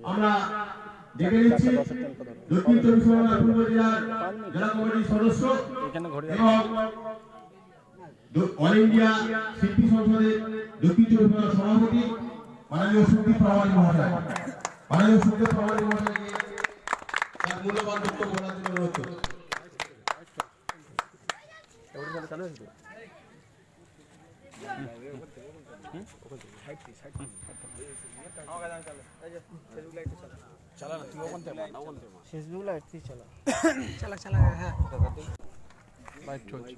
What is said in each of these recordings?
আমরা ডেকে নিচ্ছি দক্ষিণ চব্বিশ পরগনা পূর্ব জেলার জেলা কমিটির সদস্য এবং অল ইন্ডিয়া শিল্পী সংসদের দক্ষিণ চব্বিশ পরগনা সভাপতি মাননীয় সুদীপ প্রামাণিক মহাশয়। মাননীয় সুদীপ প্রামাণিক মহাশয়কে তার মূল্যবান বক্তব্য বলার জন্য অনুরোধ করছি। चला ना तुम बोलते हैं ना बोलते हैं फेसबुक लाइट थी चला चला चला है लाइट चलছে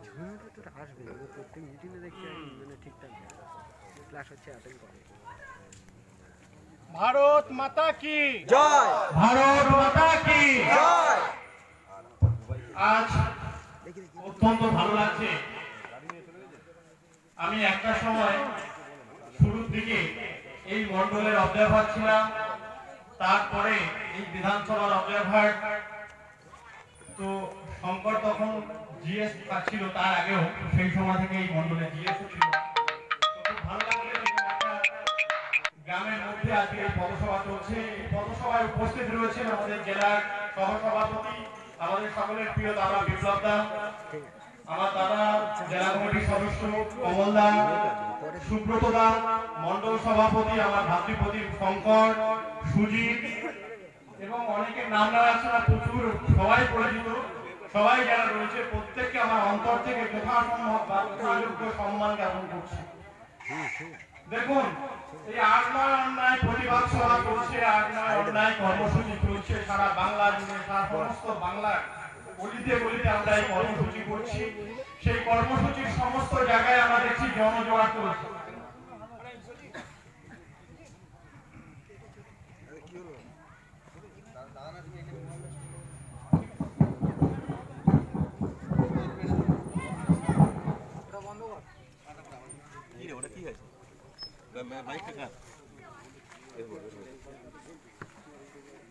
ঝুমটা তো আসবে প্রত্যেক মিটিংয়ে দেখছি মানে ঠিকঠাক ক্লাস হচ্ছে অ্যাটেন্ড করে। भारत माता की জয়, ভারত মাতা কি जय আজ অত্যন্ত ভালো লাগছে। আমি একটা সময় শুরুর দিকে এই মন্ডলের অবজারভার ছিলাম, তারপরে এই বিধানসভার অবজারভার। তো শঙ্কর তখন জিএস ছিল, তার আগেও সেই সময় থেকে এই মন্ডলে জিএসও ছিল। তো খুব ভালো লাগছে যে একটা গ্রামের মধ্যে আজকে এই পথসভা চলছে। এই পথসভায় উপস্থিত রয়েছেন আমাদের জেলার সহসভাপতি, আমাদের সকলের প্রিয় দাদা বিপ্লব দা, আমার দাদা জেলা কমিটির সদস্য কমল দা, সুব্রত দা, মন্ডল সভাপতি আমার ভাতৃপতি শঙ্কর, সুজিত এবং অনেকের নাম নেওয়া আছে না, প্রচুর সবাই পরিচিত। সবাই যারা রয়েছে প্রত্যেককে আমার অন্তর থেকে যথাসম্ভব বা যথাযোগ্য সম্মান জ্ঞাপন করছি। দেখুন, এই আটনয় অন্যায় প্রতিবাদ সভা চলছে, আটনয় অন্যায় কর্মসূচি চলছে সারা বাংলা জুড়ে, সারা সমস্ত বাংলার গলিতে গলিতে আমরা এই কর্মসূচি করছি। সেই কর্মসূচির সমস্ত জায়গায় আমরা দেখছি জনজোয়ার চলছে।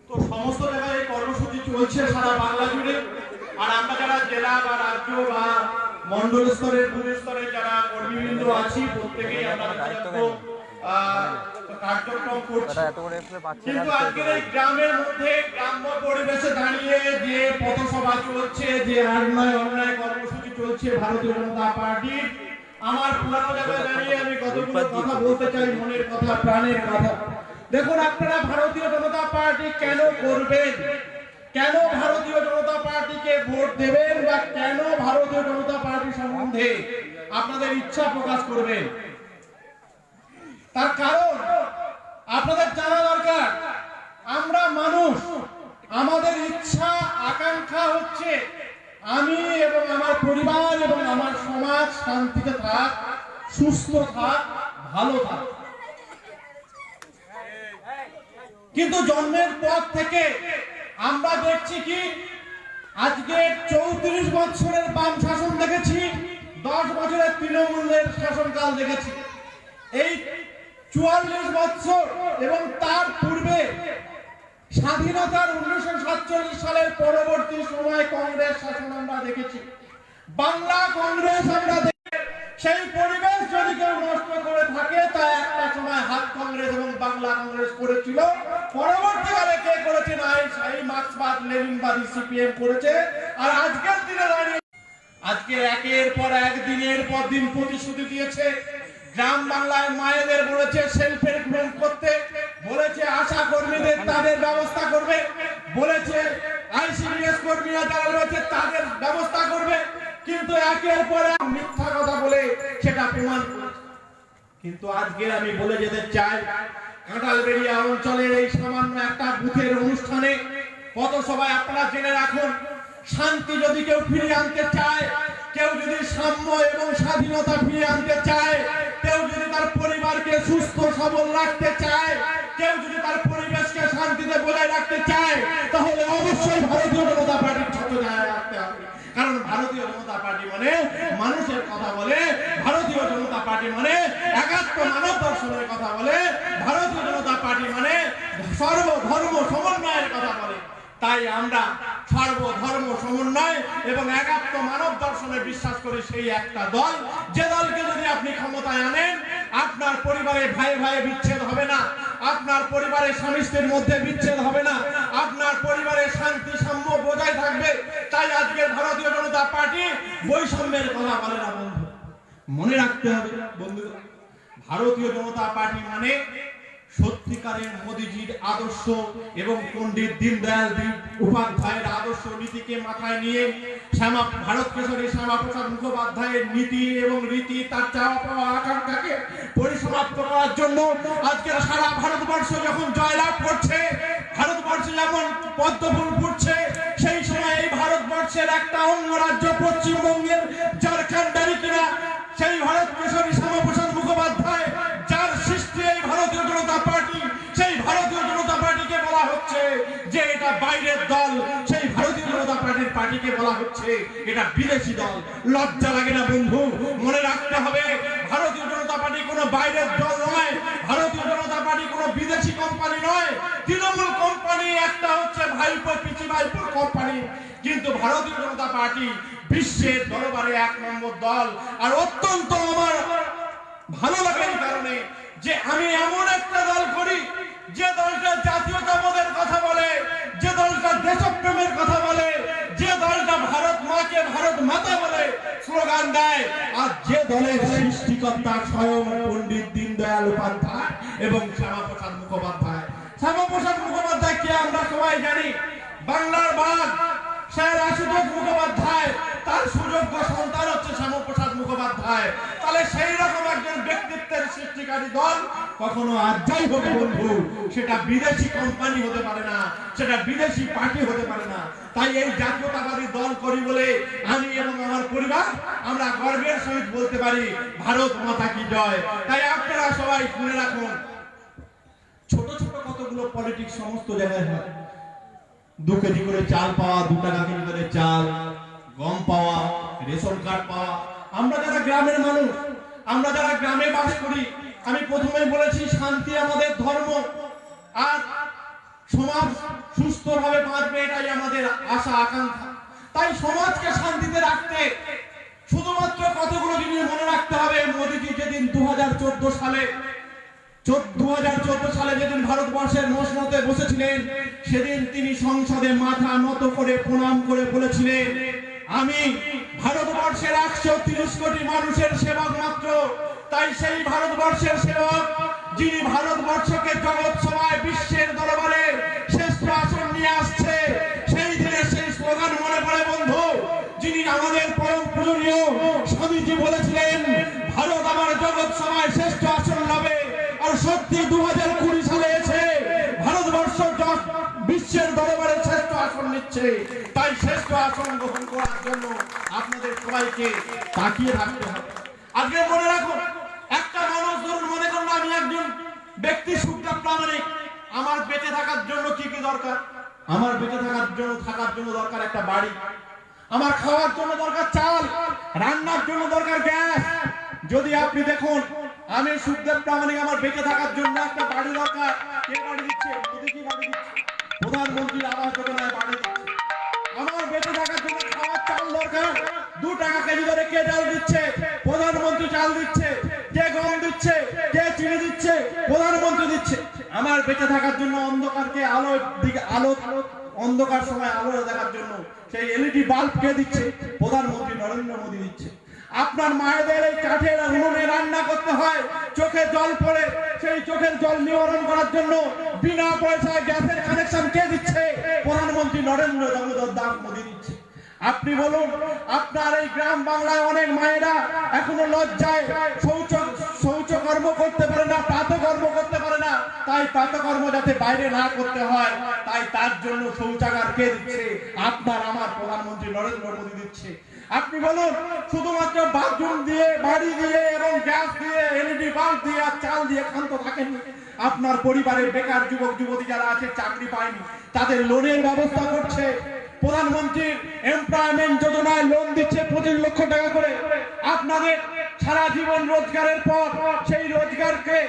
তো সমস্ত জায়গায় এই কর্মসূচি চলছে সারা বাংলা জুড়ে। আর আমরা যারা জেলা বা রাজ্য বা মন্ডল স্তরের বুথ স্তরের যারা কর্মীবৃন্দ আছি, প্রত্যেকেই আমরা কার্যক্রম করছি। কিন্তু আজকের এই গ্রামের মধ্যে গ্রাম্য পরিবেশে দাঁড়িয়ে যে পথসভা চলছে, যে আটনয় অন্যায় কর্মসূচি চলছে ভারতীয় জনতা পার্টির, আমার পুরানো জায়গায় দাঁড়িয়ে আমি কতগুলো কথা বলতে চাই, মনের কথা, প্রাণের কথা। দেখুন, আপনারা ভারতীয় জনতা পার্টি কেন করবেন, কেন ভারতীয় জনতা পার্টিকে ভোট দেবেন, বা কেন ভারতীয় জনতা পার্টি সম্বন্ধে আপনাদের ইচ্ছা প্রকাশ করবেন, তার কারণ আপনাদের জানা দরকার। আমরা মানুষ, আমাদের ইচ্ছা আকাঙ্ক্ষা হচ্ছে আমি এবং আমার পরিবার এবং আমার সমাজ শান্তিতে থাক, সুস্থ থাক, ভালো থাক। কিন্তু জন্মের পর থেকে আমরা দেখছি কি, আজকে 34 বছরের বাম শাসন দেখেছি, 10 বছরের তৃণমূলের শাসনকাল দেখেছি। এই 44 বছর এবং তার পূর্বে স্বাধীনতার 1947 সালের পরবর্তী সময় কংগ্রেস শাসন আমরা দেখেছি। বাংলা কংগ্রেস আমরা সেই পরিবেশ যদি কেউ নষ্ট করে থাকে, তা একটা সময় হাত কংগ্রেস এবং বাংলা কংগ্রেস করেছিল। পরবর্তীকালে কে করেছে না, এই মার্ক্সবাদ লেনিনবাদী সিপিএম করেছে। আর আজকের দিনে দাঁড়িয়ে আজকে একের পর এক দিনের পর দিন প্রতিশ্রুতি দিয়েছে। গ্রাম বাংলায় মায়েদের বলেছে সেলফ হেল্প গ্রুপ করতে, বলেছে আশা কর্মীদের তাদের ব্যবস্থা করবে, বলেছে আইসিডিএস কর্মীরা যারা রয়েছে তাদের ব্যবস্থা করবে। কিন্তু একের পর এক মিথ্যা কথা বলে সেটা প্রমাণ করেছে। কিন্তু আজকে আমি বলে যেতে চাই, কাঁঠালবেড়িয়া অঞ্চলের এই সামান্য একটা বুথের অনুষ্ঠানে পথসভায় আপনারা জেনে রাখুন, শান্তি যদি কেউ ফিরিয়ে আনতে চায়, কেউ যদি সাম্য এবং স্বাধীনতা ফিরিয়ে আনতে চায়, কেউ যদি তার পরিবারকে সুস্থ সবল রাখতে চায়, কেউ যদি তার পরিবেশকে শান্তিতে বজায় রাখতে চায়, তাহলে অবশ্যই ভারতীয় জনতা পার্টির ছাত্র জায়গায় রাখতে হবে। কারণ ভারতীয় জনতা পার্টি মানে মানুষের কথা বলে, ভারতীয় জনতা পার্টি মানে একাত্ম মানব দর্শনের কথা বলে, ভারতীয় জনতা পার্টি মানে সর্বধর্ম সমন্বয়ের কথা বলে। তাই আমরা সর্বধর্ম সমন্বয় এবং একাত্ম মানব দর্শনে বিশ্বাস করি। সেই একটা দল, যে দল ক্ষমতায় আনেন, আপনার পরিবারে ভাই ভাই বিচ্ছেদ হবে না, আপনার পরিবারে স্বামী স্ত্রীর মধ্যে বিচ্ছেদ হবে না, আপনার পরিবারে শান্তি সাম্য বজায় থাকবে। তাই আজকে ভারতীয় জনতা পার্টি বৈষম্যের কথা বলে না বন্ধু, মনে রাখতে হবে বন্ধুরা। ভারতীয় জনতা পার্টি মানে সত্যিকারের মোদিজির আদর্শ এবং পণ্ডিত দীনদয়াল উপাধ্যায়ের আদর্শ নীতিকে মাথায় নিয়ে ভারত কেশরী শ্যামাপ্রসাদ মুখোপাধ্যায়ের নীতি এবং রীতি, তার চাওয়া পাওয়া আকাঙ্ক্ষাকে পরিসমাপ্ত করার জন্য আজকের সারা ভারতবর্ষ যখন জয়লাভ করছে, ভারতবর্ষে যেমন পদ্মফুল ফুটছে, সেই সময় এই ভারতবর্ষের একটা অঙ্গরাজ্য পশ্চিমবঙ্গের ঝাড়খণ্ডারি কিনা সেই ভারত কেশরী শ্যামাপ্রসাদ মুখোপাধ্যায়, যার সৃষ্টি এই ভারতীয় জনতা পার্টি, সেই ভারতীয় জনতা পার্টিকে বলা হচ্ছে যে এটা বাইরের দল, সেই ভারতীয় জনতা পার্টিকে বলা হচ্ছে এটা বিদেশি দল। লজ্জা লাগে না বন্ধু? মনে রাখতে হবে ভারতীয় জনতা পার্টি কোনো বাইরের দল নয়, ভারতীয় জনতা পার্টি কোনো বিদেশি কোম্পানি নয়। তৃণমূল কোম্পানি একটা হচ্ছে ভাইপো পিচি ভাইপোর কোম্পানি, কিন্তু ভারতীয় জনতা পার্টি বিশ্বের দরবারে এক নম্বর দল। আর অত্যন্ত আমার ভালো লাগে এই কারণে যে আমি এমন একটা দল করি যে দলটা জাতীয়তাবাদের কথা বলে, যে দলটা দেশপ্রেমের কথা বলে, যে দলটা ভারত মাকে ভারত মাতা বলে স্লোগান দেয়, আর যে দলের সৃষ্টিকর্তা স্বয়ং পণ্ডিত দীনদয়াল উপাধ্যায় এবং শ্যামাপ্রসাদ মুখোপাধ্যায়। শ্যামাপ্রসাদ মুখোপাধ্যায় কে আমরা সবাই জানি, বাংলার বাঘ স্যার আশুতোষ মুখোপাধ্যায়, তার সুযোগ্য সন্তান হচ্ছে শ্যামাপ্রসাদ মুখোপাধ্যায়। তাহলে সেই রকম একজন ব্যক্তিত্বের সৃষ্টিকারী দল কখনো আর যাই হোক বন্ধু, সেটা বিদেশি কোম্পানি হতে পারে না, সেটা বিদেশি পার্টি হতে পারে না। তাই এই জাতীয়তাবাদী দল করি বলে আমি এবং আমার পরিবার আমরা গর্বের সহিত বলতে পারি ভারত মাতা কি জয়। তাই আপনারা সবাই শুনে রাখুন, ছোট ছোট কতগুলো পলিটিক্স সমস্ত জায়গায় হয়। 2 কেজি করে চাল পাওয়া, 2 টাকা কেজি করে চাল, গম পাওয়া, রেশন কার্ড পাওয়া। আমরা যারা গ্রামের মানুষ, আমরা যারা গ্রামে বাস করি, আমি প্রথমেই বলেছি শান্তি আমাদের ধর্ম, আর সমাজ সুস্থভাবে বাঁচবে এটাই আমাদের আশা আকাঙ্ক্ষা। তাই সমাজকে শান্তিতে রাখতে শুধুমাত্র কতগুলো জিনিস মনে রাখতে হবে। মোদিজি যেদিন 2014 সালে যেদিন ভারতবর্ষের মসনদে বসেছিলেন, সেদিন তিনি সংসদে মাথা নত করে প্রণাম করে বলেছিলেন, আমি ভারতবর্ষের 130 কোটি মানুষের সেবক মাত্র। তাই সেই ভারতবর্ষের সেবক যিনি ভারতবর্ষকে জগৎ সভায় বিশ্বের দরবারে শ্রেষ্ঠ আসন নিয়ে আসছে, সেই দিনের সেই স্লোগান মনে পড়ে বন্ধু, যিনি আমাদের পরম পূজনীয় স্বামীজি বলেছিলেন ভারত আমার জগৎ সভায় শ্রেষ্ঠ আসন লাভে। আর সত্যি 2020 সালে এসে ভারতবর্ষ বিশ্বের দরবারে শ্রেষ্ঠ আসন নিচ্ছে। তাই শ্রেষ্ঠ আসন গ্রহণ করার জন্য আপনাদের সবাইকে তাকিয়ে থাকতে হবে। আজকে মনে রাখুন, একটা মানুষ ধরুন মনে করুন আমি একজন ব্যক্তি সুখদেব প্রামাণিক, আমার বেঁচে থাকার জন্য কি কি দরকার? আমার বেঁচে থাকার জন্য দরকার একটা বাড়ি, আমার খাওয়ার জন্য দরকার চাল, রান্নার জন্য দরকার গ্যাস। যদি আপনি দেখুন আমি সুখদেব প্রামাণিক, আমার বেঁচে থাকার জন্য একটা বাড়ি দরকার, কে বাড়ি দিচ্ছে? মোদি কি বাড়ি দিচ্ছে? প্রধানমন্ত্রী আবাস যোজনায় বাড়ি দিচ্ছে। আমার বেঁচে থাকার জন্য খাওয়ার চাল দরকার, 2 টাকা কেজি করে কে চাল দিচ্ছে? প্রধানমন্ত্রী চাল দিচ্ছে। কে গম দিচ্ছে? কে চিনি দিচ্ছে? প্রধানমন্ত্রী দিচ্ছে। আমার বেঁচে থাকার জন্য অন্ধকারকে আলোর দিকে অন্ধকার সময় আলো দেখার জন্য সেই এলইডি বাল্ব কে দিচ্ছে? প্রধানমন্ত্রী নরেন্দ্র মোদী দিচ্ছে। আপনার মায়েদের এই কাঠের উনুনে রান্না করতে হয়, চোখে জল পড়ে, সেই চোখের জল নিবারণ করার জন্য বিনা পয়সায় গ্যাসের কানেকশন কে দিচ্ছে? প্রধানমন্ত্রী নরেন্দ্র দাস মোদী দিচ্ছে। আপনি বলুন, আপনার এই গ্রাম বাংলায় অনেক মায়েরা এখনো লজ্জায় শৌচকর্ম করতে পারে না, প্রাতকর্ম করতে পারে না। তাই প্রাতকর্ম যাতে বাইরে না করতে হয়, তাই তার জন্য শৌচাগার কে দিচ্ছে? আপনার আমার প্রধানমন্ত্রী নরেন্দ্র মোদী দিচ্ছে। আপনি বলুন, শুধুমাত্র বাথরুম দিয়ে, বাড়ি দিয়ে এবং গ্যাস দিয়ে, এলইডি বাল্ব দিয়ে আর চাল দিয়ে ক্ষান্ত থাকেননি। আপনার পরিবারের বেকার যুবক যুবতী যারা আছে, চাকরি পায়নি, তাদের লোনের ব্যবস্থা করছে। প্রধানমন্ত্রীর এমপ্লয়মেন্ট যোজনায় লোন দিচ্ছে 25 লক্ষ টাকা করে। আপনাদের সারা জীবন রোজগারের পর সেই রোজগারকে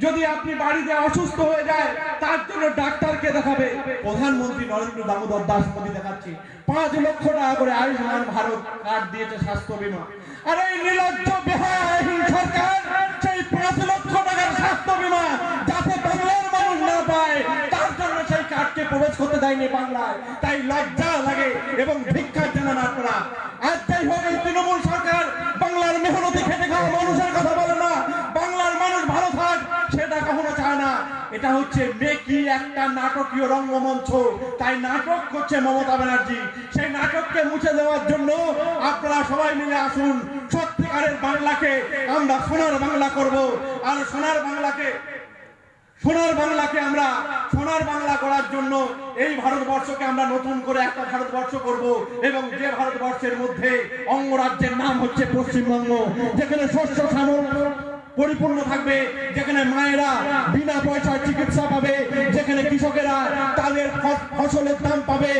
যদি আপনি বাড়িতে অসুস্থ হয়ে যায়, তার জন্য ডাক্তারকে দেখাবে, প্রধানমন্ত্রী নরেন্দ্র দামোদর দাস মোদী দেখাচ্ছে। 5 লক্ষ টাকা করে আয়ুষ্মান ভারত কার্ড দিয়েছে স্বাস্থ্য বীমা। আর এই নির্লজ্জ বেহায়াহীন সরকার দেয়নি বাংলায়, তাই লজ্জা লাগে এবং ভিক্ষা জানান আপনারা। আর যাই হোক, এই তৃণমূল সরকার বাংলার মেহনতি খেটে খাওয়া মানুষের কথা বলে না, বাংলার মানুষ ভালো থাক সেটা কখনো চায় না। এটা হচ্ছে মেকি একটা নাটকীয় রঙ্গমঞ্চ, তাই নাটক করছে মমতা ব্যানার্জি। সেই নাটককে মুছে দেওয়ার জন্য আপনারা সবাই মিলে আসুন, সত্যিকারের বাংলাকে আমরা সোনার বাংলা করব। আর সোনার বাংলা করার জন্য এই ভারতবর্ষকে আমরা নতুন করে একটা ভারতবর্ষ করব, এবং যে ভারতবর্ষের মধ্যে অঙ্গরাজ্যের নাম হচ্ছে পশ্চিমবঙ্গ, যেখানে শস্য শ্যামল পরিপূর্ণ থাকবে, যেখানে মায়েরা বিনা পয়সার চিকিৎসা পাবে, যেখানে কৃষকেরা তাদের ফসলের দাম পাবে,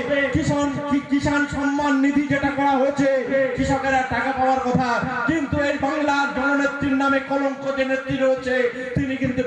কিষাণ সম্মান নিধি যেটা করা হয়েছে, কৃষকেরা টাকা পাওয়ার কথা, কিন্তু এই বাংলার জননেত্রীর নামে কলঙ্ক যে নেত্রী রয়েছে তিনি কিন্তু